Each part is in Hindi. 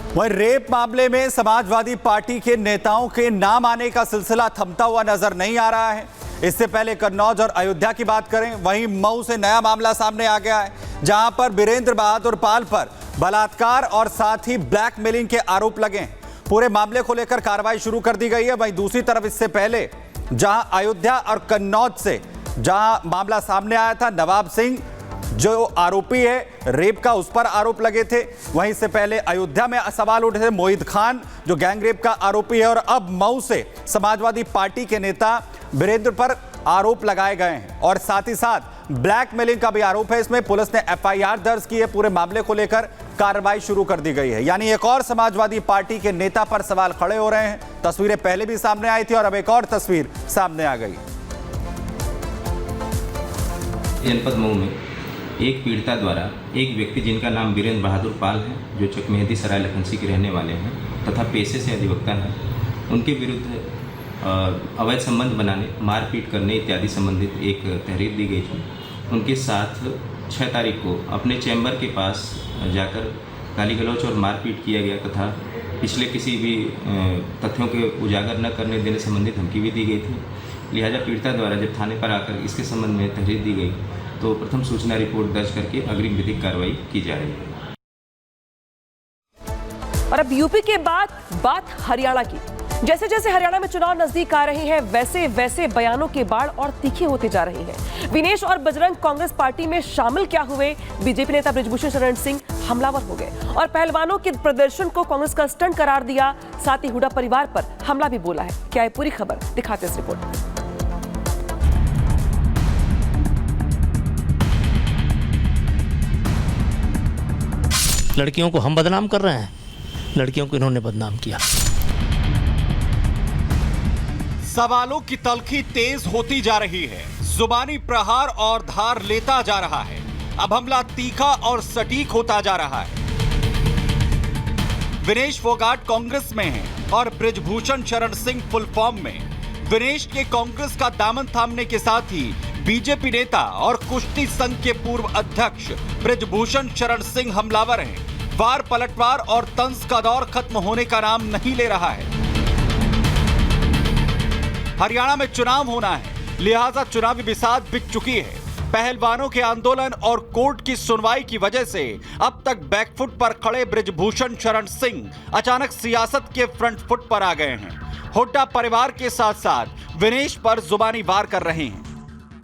वहीं रेप मामले में समाजवादी पार्टी के नेताओं के नाम आने का सिलसिला थमता हुआ नजर नहीं आ रहा है। इससे पहले कन्नौज और अयोध्या की बात करें, वहीं मऊ से नया मामला सामने आ गया है, जहां पर वीरेंद्र बहादुर पाल पर बलात्कार और साथ ही ब्लैकमेलिंग के आरोप लगे हैं। पूरे मामले को लेकर कार्रवाई शुरू कर दी गई है। वहीं दूसरी तरफ इससे पहले जहां अयोध्या और कन्नौज से जहां मामला सामने आया था, नवाब सिंह जो आरोपी है रेप का, उस पर आरोप लगे थे। वहीं से पहले अयोध्या में सवाल उठे थे, मोहित खान जो गैंगरेप का आरोपी है, और अब मऊ से समाजवादी पार्टी के नेता वीरेंद्र पर आरोप लगाए गए हैं और साथ ही साथ ब्लैकमेलिंग का भी आरोप है। इसमें पुलिस ने एफआईआर दर्ज की है। पूरे मामले को लेकर कार्रवाई शुरू कर दी गई है। यानी एक और समाजवादी पार्टी के नेता पर सवाल खड़े हो रहे हैं। तस्वीरें पहले भी सामने आई थी और अब एक और तस्वीर सामने आ गई। जनपद मऊ में एक पीड़िता द्वारा एक व्यक्ति जिनका नाम वीरेंद्र बहादुर पाल है, जो चकमेहदी सराय लखनसी के रहने वाले हैं तथा पेशे से अधिवक्ता हैं, उनके विरुद्ध अवैध संबंध बनाने, मारपीट करने इत्यादि संबंधित एक तहरीर दी गई थी। उनके साथ 6 तारीख को अपने चैम्बर के पास जाकर गाली गलौच और मारपीट किया गया तथा पिछले किसी भी तथ्यों के उजागर न करने देने संबंधी धमकी भी दी गई थी। लिहाजा पीड़िता द्वारा जब थाने पर आकर इसके संबंध में तहरीर दी गई तो प्रथम सूचना रिपोर्ट दर्ज करके अग्रिम विधिक कार्रवाई की जा रही है। और अब यूपी के बाद बात हरियाणा की। जैसे जैसे हरियाणा में चुनाव नजदीक आ रहे हैं, वैसे वैसे बयानों के बाढ़ और तीखे होते जा रहे हैं। विनेश और बजरंग कांग्रेस पार्टी में शामिल क्या हुए? बीजेपी नेता बृजभूषण शरण सिंह हमलावर हो गए और पहलवानों के प्रदर्शन को कांग्रेस का स्टंट करार दिया। साथ ही हुड्डा परिवार पर हमला भी बोला है। क्या है पूरी खबर, दिखाते इस रिपोर्ट में। लड़कियों को हम बदनाम कर रहे हैं, लड़कियों को इन्होंने बदनाम किया। सवालों की तलखी तेज होती जा रही है, जुबानी प्रहार और धार लेता जा रहा है। अब हमला तीखा और सटीक होता जा रहा है। विनेश फोगाट कांग्रेस में है और बृजभूषण शरण सिंह फुल फॉर्म में। विनेश के कांग्रेस का दामन थामने के साथ ही बीजेपी नेता और कुश्ती संघ के पूर्व अध्यक्ष बृजभूषण शरण सिंह हमलावर हैं। वार पलटवार और तंज का दौर खत्म होने का नाम नहीं ले रहा है। हरियाणा में चुनाव होना है, लिहाजा चुनावी बिसात बिक चुकी है। पहलवानों के आंदोलन और कोर्ट की सुनवाई की वजह से अब तक बैकफुट पर खड़े बृजभूषण शरण सिंह अचानक सियासत के फ्रंट फुट पर आ गए हैं। हुड्डा परिवार के साथ साथ विनेश पर जुबानी वार कर रहे हैं।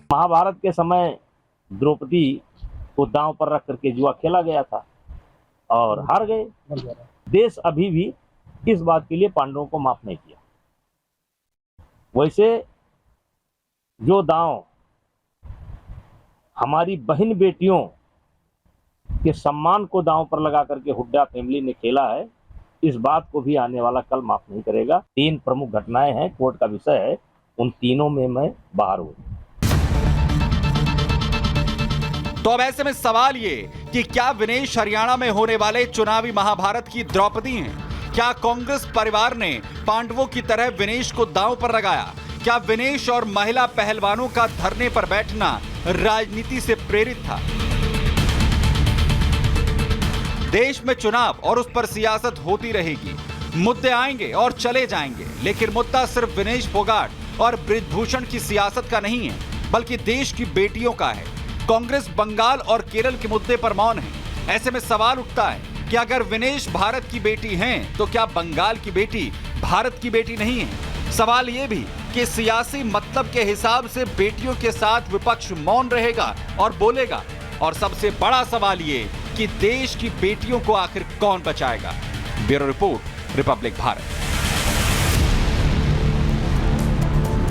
महाभारत के समय द्रौपदी को दांव पर रख करके जुआ खेला गया था और हार गए। देश अभी भी इस बात के लिए पांडवों को माफ नहीं किया। वैसे जो दांव हमारी बहन बेटियों के सम्मान को दांव पर लगा करके हुड्डा फैमिली ने खेला है, इस बात को भी आने वाला कल माफ नहीं करेगा। 3 प्रमुख घटनाएं हैं, कोर्ट का विषय है, उन तीनों में मैं बाहर हूं। तो अब ऐसे में सवाल ये कि क्या विनेश हरियाणा में होने वाले चुनावी महाभारत की द्रौपदी हैं? क्या कांग्रेस परिवार ने पांडवों की तरह विनेश को दांव पर लगाया? क्या विनेश और महिला पहलवानों का धरने पर बैठना राजनीति से प्रेरित था? देश में चुनाव और उस पर सियासत होती रहेगी। मुद्दे आएंगे और चले जाएंगे, लेकिन मुद्दा सिर्फ विनेश फोगाट और बृजभूषण की सियासत का नहीं है, बल्कि देश की बेटियों का है। कांग्रेस बंगाल और केरल के मुद्दे पर मौन है। ऐसे में सवाल उठता है कि अगर विनेश भारत की बेटी हैं, तो क्या बंगाल की बेटी भारत की बेटी नहीं है? सवाल यह भी कि सियासी मतलब के हिसाब से बेटियों के साथ विपक्ष मौन रहेगा और बोलेगा, और सबसे बड़ा सवाल ये कि देश की बेटियों को आखिर कौन बचाएगा? Bureau report, Republic Bharat.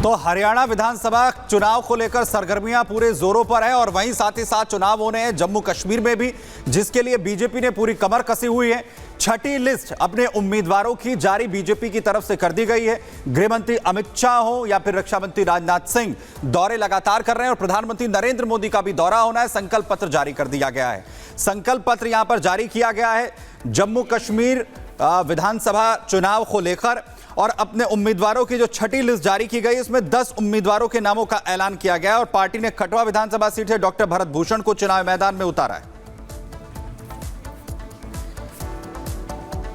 तो हरियाणा विधानसभा चुनाव को लेकर सरगर्मियां पूरे जोरों पर है और वहीं साथ ही साथ चुनाव होने हैं जम्मू कश्मीर में भी, जिसके लिए बीजेपी ने पूरी कमर कसी हुई है। छठी लिस्ट अपने उम्मीदवारों की जारी बीजेपी की तरफ से कर दी गई है। गृह मंत्री अमित शाह हो या फिर रक्षा मंत्री राजनाथ सिंह दौरे लगातार कर रहे हैं और प्रधानमंत्री नरेंद्र मोदी का भी दौरा होना है। संकल्प पत्र जारी कर दिया गया है। संकल्प पत्र यहां पर जारी किया गया है जम्मू कश्मीर विधानसभा चुनाव को लेकर, और अपने उम्मीदवारों की जो छठी लिस्ट जारी की गई, इसमें 10 उम्मीदवारों के नामों का ऐलान किया गया और पार्टी ने खटवा विधानसभा सीट से डॉक्टर भरत भूषण को चुनाव मैदान में उतारा है।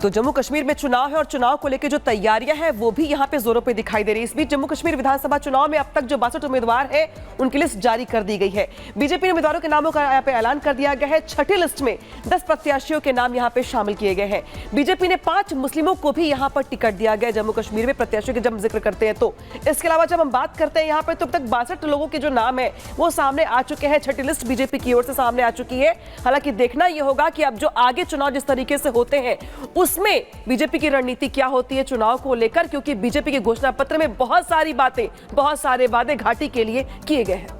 तो जम्मू कश्मीर में चुनाव है और चुनाव को लेकर जो तैयारियां हैं वो भी यहां पे जोरों पे दिखाई दे रही है। इस बीच जम्मू कश्मीर विधानसभा चुनाव में अब तक जो 62 उम्मीदवार हैं उनकी लिस्ट जारी कर दी गई है। बीजेपी ने उम्मीदवारों के नामों का यहां पे ऐलान कर दिया गया है। छठी लिस्ट में 10 प्रत्याशियों के नाम यहां पे शामिल किए गए हैं। बीजेपी ने 5 मुस्लिमों को भी यहां पर टिकट दिया गया जम्मू कश्मीर में प्रत्याशियों के जब जिक्र करते हैं तो। इसके अलावा जब हम बात करते हैं यहां पर तो अब तक 62 लोगों के जो नाम है वो सामने आ चुके हैं। छठी लिस्ट बीजेपी की ओर से सामने आ चुकी है। हालांकि देखना यह होगा कि अब जो आगे चुनाव जिस तरीके से होते हैं उसमें बीजेपी की रणनीति क्या होती है चुनाव को लेकर, क्योंकि बीजेपी के घोषणा पत्र में बहुत सारी बातें, बहुत सारे वादे घाटी के लिए किए गए हैं।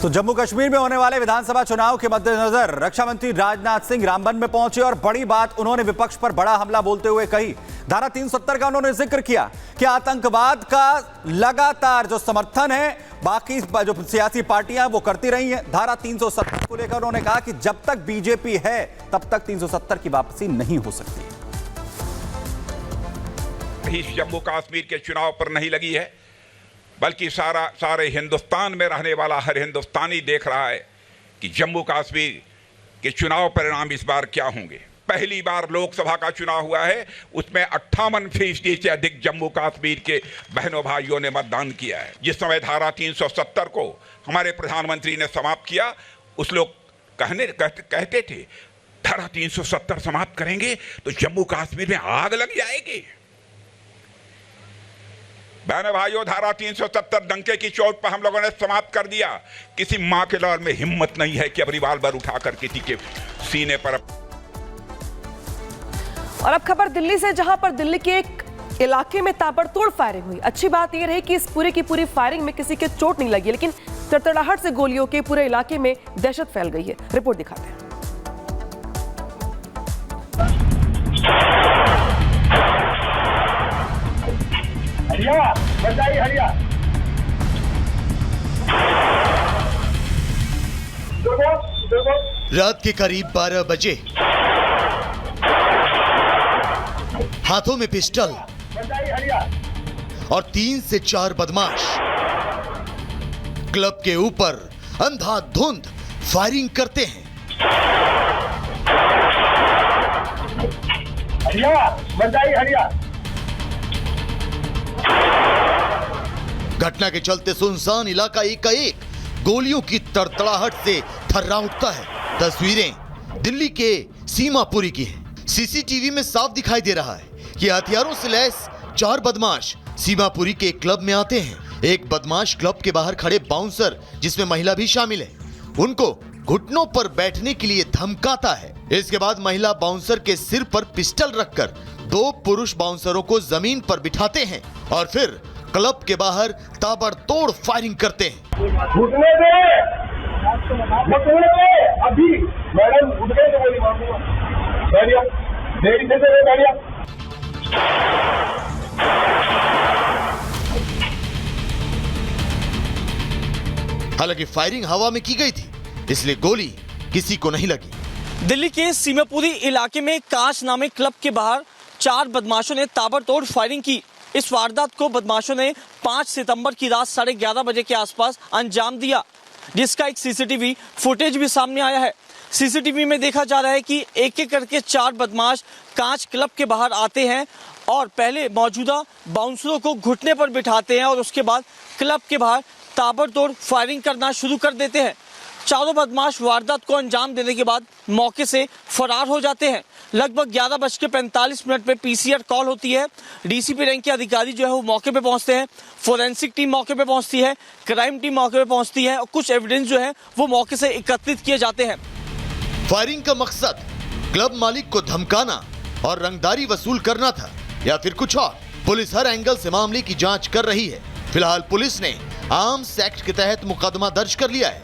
तो जम्मू कश्मीर में होने वाले विधानसभा चुनाव के मद्देनजर रक्षा मंत्री राजनाथ सिंह रामबन में पहुंचे और बड़ी बात उन्होंने विपक्ष पर बड़ा हमला बोलते हुए कही। धारा 370 का उन्होंने जिक्र किया कि आतंकवाद का लगातार जो समर्थन है बाकी जो सियासी पार्टियां वो करती रही हैं। धारा 370 को लेकर उन्होंने कहा कि जब तक बीजेपी है तब तक 370 की वापसी नहीं हो सकती। जम्मू कश्मीर के चुनाव पर नहीं लगी है, बल्कि सारे हिंदुस्तान में रहने वाला हर हिंदुस्तानी देख रहा है कि जम्मू कश्मीर के चुनाव परिणाम इस बार क्या होंगे। पहली बार लोकसभा का चुनाव हुआ है, उसमें 58% से अधिक जम्मू कश्मीर के बहनों भाइयों ने मतदान किया है। जिस समय धारा 370 को हमारे प्रधानमंत्री ने समाप्त किया, उस लोग कहते थे धारा 370 समाप्त करेंगे तो जम्मू कश्मीर में आग लग जाएगी। बहनों भाइयों, धारा 370 डंके की चोट पर हम लोगों ने समाप्त कर दिया। किसी मां के लाल में हिम्मत नहीं है कि अब रिवाल्वर उठाकर किसी के सीने पर। और अब खबर दिल्ली से, जहां पर दिल्ली के एक इलाके में ताबड़तोड़ फायरिंग हुई। अच्छी बात यह रही कि इस पूरे की पूरी फायरिंग में किसी के चोट नहीं लगी, लेकिन तड़तड़ाहट से गोलियों के पूरे इलाके में दहशत फैल गई है। रिपोर्ट दिखाते हैं। रात के करीब 12 बजे हाथों में पिस्टल और 3 से 4 बदमाश क्लब के ऊपर अंधाधुंध फायरिंग करते हैं। घटना के चलते सुनसान इलाका एकाएक गोलियों की तड़तड़ाहट से थर्रा उठता है। तस्वीरें दिल्ली के सीमापुरी की हैं। सीसीटीवी में साफ दिखाई दे रहा है कि हथियारों से लैस 4 बदमाश सीमापुरी के क्लब में आते हैं। एक बदमाश क्लब के बाहर खड़े बाउंसर, जिसमें महिला भी शामिल है, उनको घुटनों पर बैठने के लिए धमकाता है। इसके बाद महिला बाउंसर के सिर पर पिस्टल रखकर 2 पुरुष बाउंसरों को जमीन पर बिठाते हैं और फिर क्लब के बाहर ताबड़तोड़ फायरिंग करते हैं। घुटने दे, अभी मैडम घुटने से गोली मारूंगा। बैठिए, देरी से बैठिए। हालांकि फायरिंग हवा में की गई थी, इसलिए गोली किसी को नहीं लगी। दिल्ली के सीमापुरी इलाके में कांच नामे क्लब के बाहर 4 बदमाशों ने ताबड़तोड़ फायरिंग की। इस वारदात को बदमाशों ने 5 सितंबर की रात 11:30 बजे के आसपास अंजाम दिया, जिसका एक सीसीटीवी फुटेज भी सामने आया है। सीसीटीवी में देखा जा रहा है कि एक एक करके 4 बदमाश कांच क्लब के बाहर आते हैं और पहले मौजूदा बाउंसरों को घुटने पर बिठाते हैं और उसके बाद क्लब के बाहर ताबड़तोड़ फायरिंग करना शुरू कर देते हैं। चारों बदमाश वारदात को अंजाम देने के बाद मौके से फरार हो जाते हैं। लगभग 11:45 पे पीसीआर कॉल होती है। डीसीपी रैंक के अधिकारी जो है वो मौके पे पहुंचते हैं, फोरेंसिक टीम मौके पे पहुंचती है, क्राइम टीम मौके पे पहुंचती है और कुछ एविडेंस जो है वो मौके से एकत्रित किए जाते हैं। फायरिंग का मकसद क्लब मालिक को धमकाना और रंगदारी वसूल करना था या फिर कुछ और। पुलिस हर एंगल से मामले की जांच कर रही है। फिलहाल पुलिस ने आर्म्स एक्ट के तहत मुकदमा दर्ज कर लिया है।